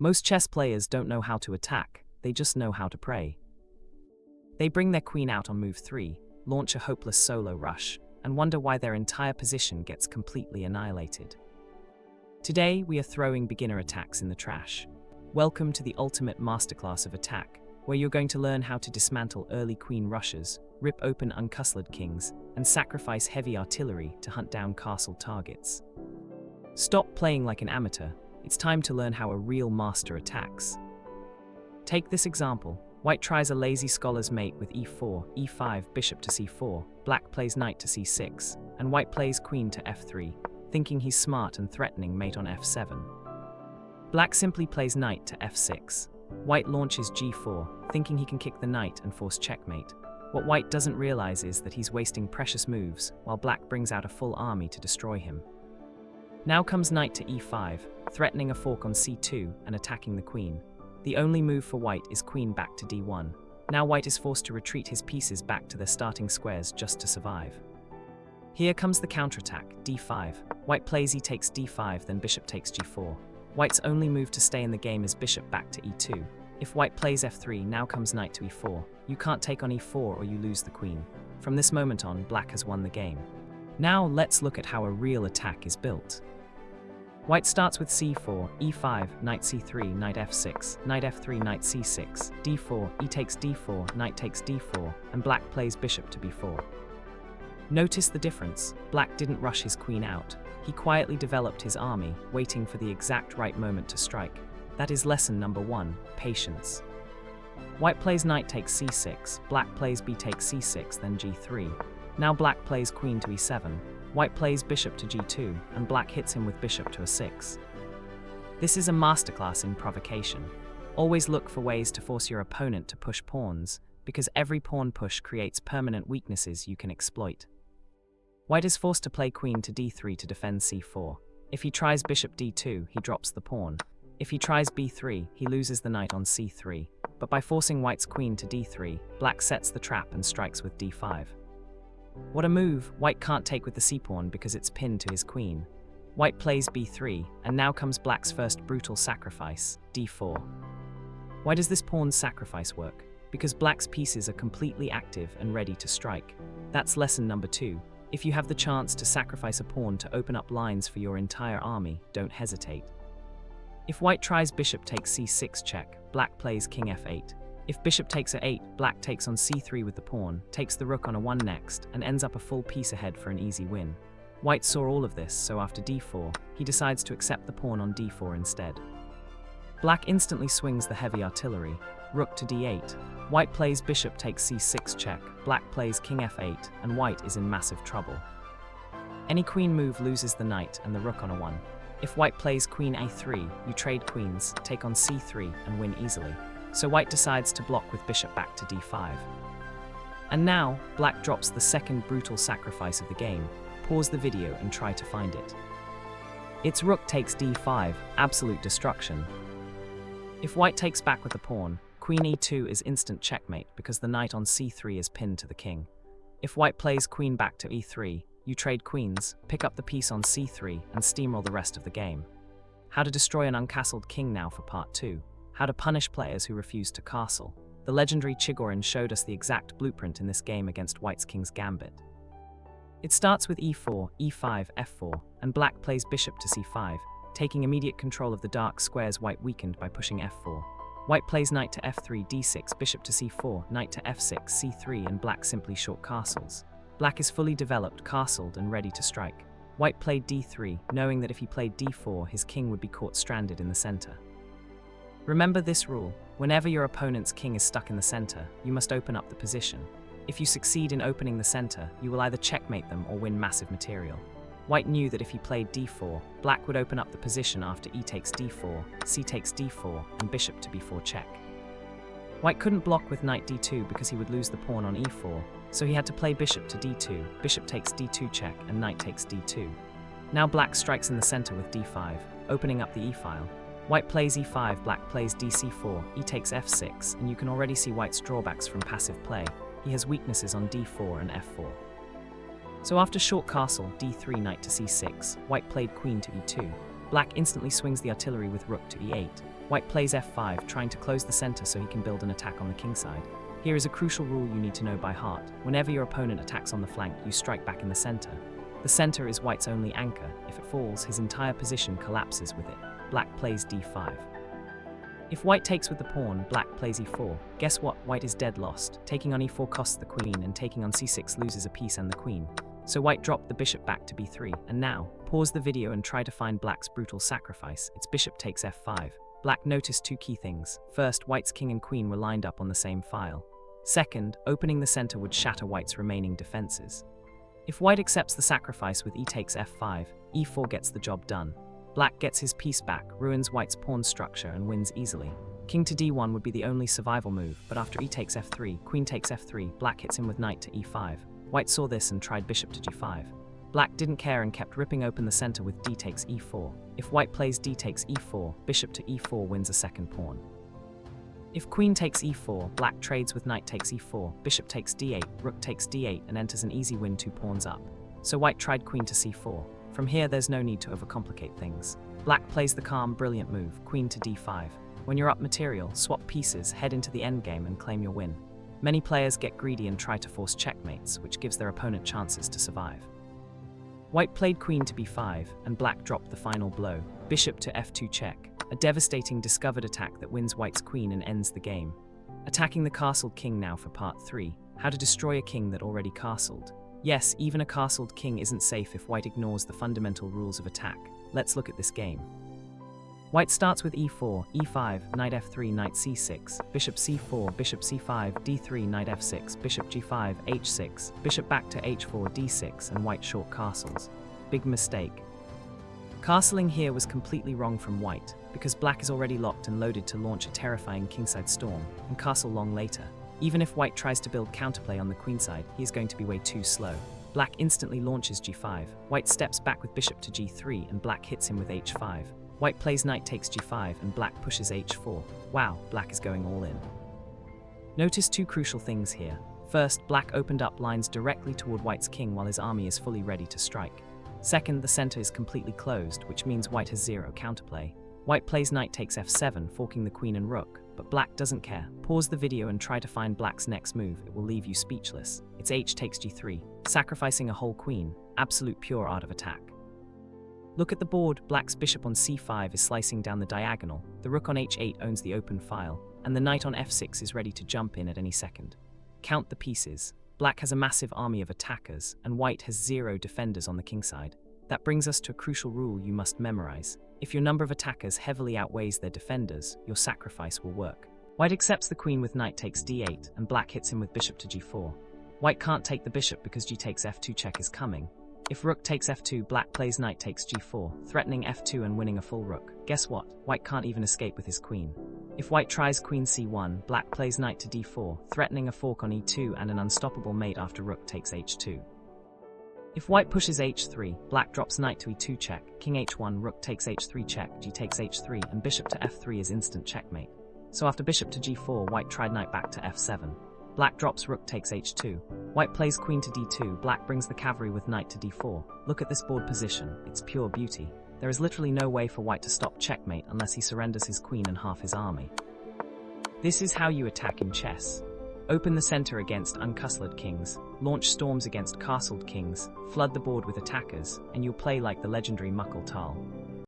Most chess players don't know how to attack, they just know how to pray. They bring their queen out on move 3, launch a hopeless solo rush, and wonder why their entire position gets completely annihilated. Today, we are throwing beginner attacks in the trash. Welcome to the ultimate masterclass of attack, where you're going to learn how to dismantle early queen rushes, rip open uncastled kings, and sacrifice heavy artillery to hunt down castle targets. Stop playing like an amateur. It's time to learn how a real master attacks. Take this example. White tries a lazy scholar's mate with e4, e5, bishop to c4, black plays knight to c6, and white plays queen to f3, thinking he's smart and threatening mate on f7. Black simply plays knight to f6. White launches g4, thinking he can kick the knight and force checkmate. What white doesn't realize is that he's wasting precious moves, while black brings out a full army to destroy him. Now comes knight to e5, threatening a fork on c2 and attacking the queen. The only move for white is queen back to d1. Now white is forced to retreat his pieces back to their starting squares just to survive. Here comes the counterattack, d5. White plays e takes d5, then bishop takes g4. White's only move to stay in the game is bishop back to e2. If white plays f3, now comes knight to e4. You can't take on e4 or you lose the queen. From this moment on, black has won the game. Now let's look at how a real attack is built. White starts with c4, e5, knight c3, knight f6, knight f3, knight c6, d4, e takes d4, knight takes d4, and black plays bishop to b4. Notice the difference. Black didn't rush his queen out. He quietly developed his army, waiting for the exact right moment to strike. That is lesson number 1, patience. White plays knight takes c6, black plays b takes c6, then g3. Now black plays queen to e7. White plays bishop to g2, and black hits him with bishop to a6. This is a masterclass in provocation. Always look for ways to force your opponent to push pawns, because every pawn push creates permanent weaknesses you can exploit. White is forced to play queen to d3 to defend c4. If he tries bishop d2, he drops the pawn. If he tries b3, he loses the knight on c3. But by forcing white's queen to d3, black sets the trap and strikes with d5. What a move! White can't take with the c-pawn because it's pinned to his queen. White plays b3, and now comes black's first brutal sacrifice, d4. Why does this pawn's sacrifice work? Because black's pieces are completely active and ready to strike. That's lesson number 2. If you have the chance to sacrifice a pawn to open up lines for your entire army, don't hesitate. If white tries bishop takes c6 check, black plays king f8. If bishop takes a8, black takes on c3 with the pawn, takes the rook on a1 next, and ends up a full piece ahead for an easy win. White saw all of this, so after d4, he decides to accept the pawn on d4 instead. Black instantly swings the heavy artillery, rook to d8. White plays bishop takes c6 check, black plays king f8, and white is in massive trouble. Any queen move loses the knight and the rook on a1. If white plays queen a3, you trade queens, take on c3, and win easily. So white decides to block with bishop back to d5. And now, black drops the second brutal sacrifice of the game. Pause the video and try to find it. It's rook takes d5, absolute destruction. If white takes back with the pawn, queen e2 is instant checkmate because the knight on c3 is pinned to the king. If white plays queen back to e3, you trade queens, pick up the piece on c3, and steamroll the rest of the game. How to destroy an uncastled king now for part 2. How to punish players who refuse to castle. The legendary Chigorin showed us the exact blueprint in this game against white's king's gambit. It starts with e4, e5, f4, and black plays bishop to c5, taking immediate control of the dark squares white weakened by pushing f4. White plays knight to f3, d6, bishop to c4, knight to f6, c3, and black simply short castles. Black is fully developed, castled, and ready to strike. White played d3, knowing that if he played d4, his king would be caught stranded in the center. Remember this rule: whenever your opponent's king is stuck in the center, you must open up the position. If you succeed in opening the center, you will either checkmate them or win massive material. White knew that if he played d4, black would open up the position after e takes d4, c takes d4, and bishop to b4 check. White couldn't block with knight d2 because he would lose the pawn on e4, so he had to play bishop to d2, bishop takes d2 check, and knight takes d2. Now black strikes in the center with d5, opening up the e-file. White plays e5, black plays dc4, e takes f6, and you can already see white's drawbacks from passive play. He has weaknesses on d4 and f4. So after short castle, d3, knight to c6, white played queen to e2. Black instantly swings the artillery with rook to e8. White plays f5, trying to close the center so he can build an attack on the kingside. Here is a crucial rule you need to know by heart. Whenever your opponent attacks on the flank, you strike back in the center. The center is White's only anchor. If it falls, his entire position collapses with it. Black plays d5. If White takes with the pawn, Black plays e4. Guess what? White is dead lost. Taking on e4 costs the queen, and taking on c6 loses a piece and the queen. So White dropped the bishop back to b3. And now, pause the video and try to find Black's brutal sacrifice. Its bishop takes f5. Black noticed two key things. First, White's king and queen were lined up on the same file. Second, opening the center would shatter White's remaining defenses. If White accepts the sacrifice with e takes f5, e4 gets the job done. Black gets his piece back, ruins White's pawn structure, and wins easily. King to d1 would be the only survival move, but after e takes f3, queen takes f3, Black hits him with knight to e5. White saw this and tried bishop to g5. Black didn't care and kept ripping open the center with d takes e4. If White plays d takes e4, bishop to e4 wins a second pawn. If queen takes e4, Black trades with knight takes e4, bishop takes d8, rook takes d8, and enters an easy win 2 pawns up. So White tried queen to c4. From here, there's no need to overcomplicate things. Black plays the calm, brilliant move, queen to d5. When you're up material, swap pieces, head into the endgame, and claim your win. Many players get greedy and try to force checkmates, which gives their opponent chances to survive. White played queen to b5, and Black dropped the final blow, bishop to f2 check, a devastating discovered attack that wins White's queen and ends the game. Attacking the castled king now for part 3, how to destroy a king that already castled. Yes, even a castled king isn't safe if White ignores the fundamental rules of attack. Let's look at this game. White starts with e4, e5, knight f3, knight c6, bishop c4, bishop c5, d3, knight f6, bishop g5, h6, bishop back to h4, d6, and White short castles. Big mistake. Castling here was completely wrong from White, because Black is already locked and loaded to launch a terrifying kingside storm, and castle long later. Even if White tries to build counterplay on the queenside, he is going to be way too slow. Black instantly launches g5, White steps back with bishop to g3, and Black hits him with h5. White plays knight takes g5, and Black pushes h4. Wow, Black is going all in. Notice two crucial things here. First, Black opened up lines directly toward White's king while his army is fully ready to strike. Second, the center is completely closed, which means White has zero counterplay. White plays knight takes f7, forking the queen and rook, but Black doesn't care. Pause the video and try to find Black's next move, it will leave you speechless. It's h takes g3, sacrificing a whole queen, absolute pure art of attack. Look at the board, Black's bishop on c5 is slicing down the diagonal, the rook on h8 owns the open file, and the knight on f6 is ready to jump in at any second. Count the pieces. Black has a massive army of attackers, and White has 0 defenders on the kingside. That brings us to a crucial rule you must memorize. If your number of attackers heavily outweighs their defenders, your sacrifice will work. White accepts the queen with knight takes d8, and Black hits him with bishop to g4. White can't take the bishop because g takes f2 check is coming. If rook takes f2, Black plays knight takes g4, threatening f2 and winning a full rook. Guess what? White can't even escape with his queen. If White tries queen c1, Black plays knight to d4, threatening a fork on e2 and an unstoppable mate after rook takes h2. If White pushes h3, Black drops knight to e2 check, king h1, rook takes h3 check, g takes h3, and bishop to f3 is instant checkmate. So after bishop to g4, White tried knight back to f7. Black drops rook takes h2. White plays queen to d2, Black brings the cavalry with knight to d4. Look at this board position, it's pure beauty. There is literally no way for White to stop checkmate unless he surrenders his queen and half his army. This is how you attack in chess. Open the center against uncastled kings, launch storms against castled kings, flood the board with attackers, and you'll play like the legendary Muckle Tal.